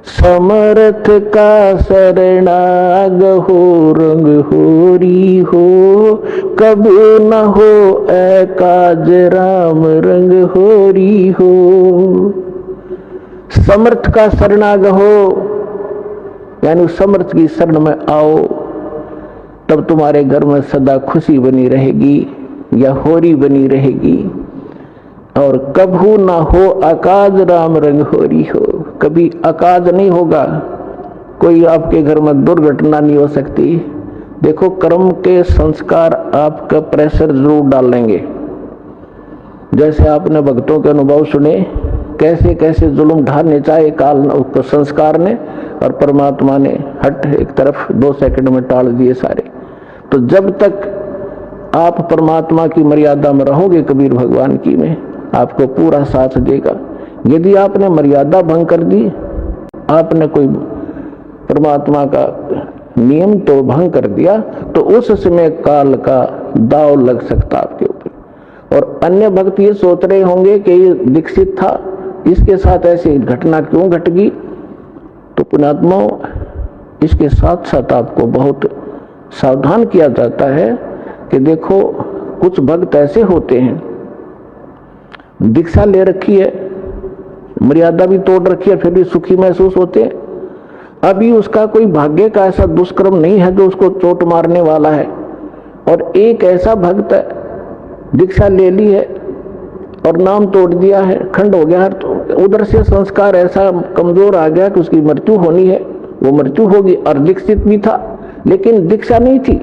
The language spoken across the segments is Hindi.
समर्थ का शरणाग हो, रंग होरी हो, कभी न हो एकाज राम रंग होरी हो। समर्थ का शरणाग हो, यानी समर्थ की शरण में आओ, तब तुम्हारे घर में सदा खुशी बनी रहेगी या होरी बनी रहेगी। और कभू ना हो अकाज राम रंग होरी हो, कभी अकाज नहीं होगा, कोई आपके घर में दुर्घटना नहीं हो सकती। देखो, कर्म के संस्कार आपका प्रेशर जरूर डालेंगे। जैसे आपने भक्तों के अनुभव सुने, कैसे कैसे जुल्म ढाने चाहे काल उसको संस्कार ने, और परमात्मा ने हट एक तरफ 2 सेकंड में टाल दिए सारे। तो जब तक आप परमात्मा की मर्यादा में रहोगे, कबीर भगवान की में आपको पूरा साथ देगा। यदि आपने मर्यादा भंग कर दी, आपने कोई परमात्मा का नियम तो भंग कर दिया, तो उस समय काल का दाव लग सकता आपके ऊपर। और अन्य भक्त ये सोच रहे होंगे कि ये दीक्षित था, इसके साथ ऐसी घटना क्यों घट गई। तो पुण्यात्मा, इसके साथ साथ आपको बहुत सावधान किया जाता है कि देखो, कुछ भक्त ऐसे होते हैं, दीक्षा ले रखी है, मर्यादा भी तोड़ रखी है, फिर भी सुखी महसूस होते हैं। अभी उसका कोई भाग्य का ऐसा दुष्कर्म नहीं है जो उसको चोट मारने वाला है। और एक ऐसा भक्त है, दीक्षा ले ली है और नाम तोड़ दिया है, खंड हो गया है, तो उधर से संस्कार ऐसा कमजोर आ गया कि उसकी मृत्यु होनी है, वो मृत्यु होगी। और दीक्षित भी था लेकिन दीक्षा नहीं थी,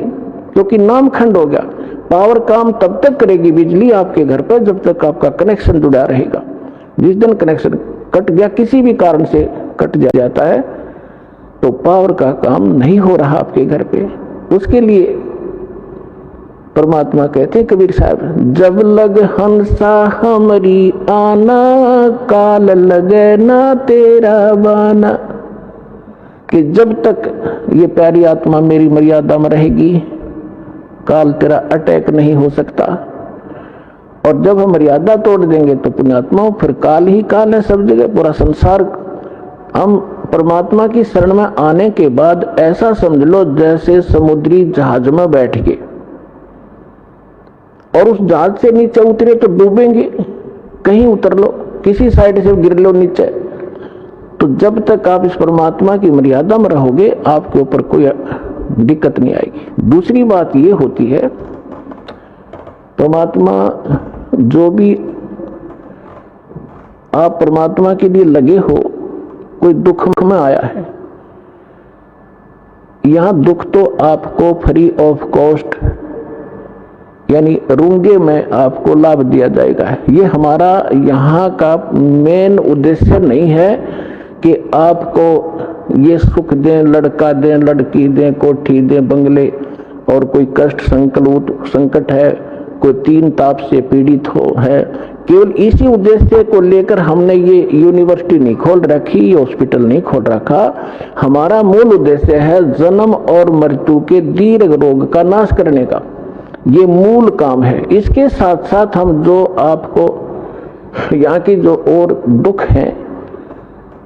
क्योंकि नाम खंड हो गया। पावर काम तब तक करेगी बिजली आपके घर पर जब तक आपका कनेक्शन जुड़ा रहेगा। जिस दिन कनेक्शन कट गया, किसी भी कारण से कट जाता है, तो पावर का काम नहीं हो रहा आपके घर पे। उसके लिए परमात्मा कहते हैं कबीर साहब, जब लग हंसा हमारी आना, काल लगे ना तेरा बाना। कि जब तक ये प्यारी आत्मा मेरी मर्यादा में रहेगी, काल तेरा अटैक नहीं हो सकता। और जब हम मर्यादा तोड़ देंगे तो पुण्यात्मा फिर काल ही काल है सब जगह, पूरा संसार। हम परमात्मा की शरण में आने के बाद ऐसा समझ लो जैसे समुद्री जहाज में बैठ गए और उस जहाज से नीचे उतरे तो डूबेंगे, कहीं उतर लो, किसी साइड से गिर लो नीचे। तो जब तक आप इस परमात्मा की मर्यादा में रहोगे, आपके ऊपर कोई दिक्कत नहीं आएगी। दूसरी बात ये होती है, परमात्मा जो भी आप परमात्मा के लिए लगे हो, कोई दुख में आया है, यहां दुख तो आपको फ्री ऑफ कॉस्ट यानी रूंगे में आपको लाभ दिया जाएगा। ये हमारा यहाँ का मेन उद्देश्य नहीं है कि आपको ये सुख दें, लड़का दें, लड़की दें, कोठी दें, बंगले, और कोई कष्ट संकट है, कोई 3 ताप से पीड़ित हो है। केवल इसी उद्देश्य को लेकर हमने ये यूनिवर्सिटी नहीं खोल रखी, ये हॉस्पिटल नहीं खोल रखा। हमारा मूल उद्देश्य है जन्म और मृत्यु के दीर्घ रोग का नाश करने का, ये मूल काम है। इसके साथ साथ हम जो आपको यहाँ की जो और दुख हैं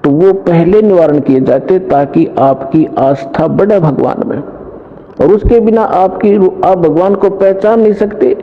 तो वो पहले निवारण किए जाते, ताकि आपकी आस्था बढ़े भगवान में। और उसके बिना आप भगवान को पहचान नहीं सकते।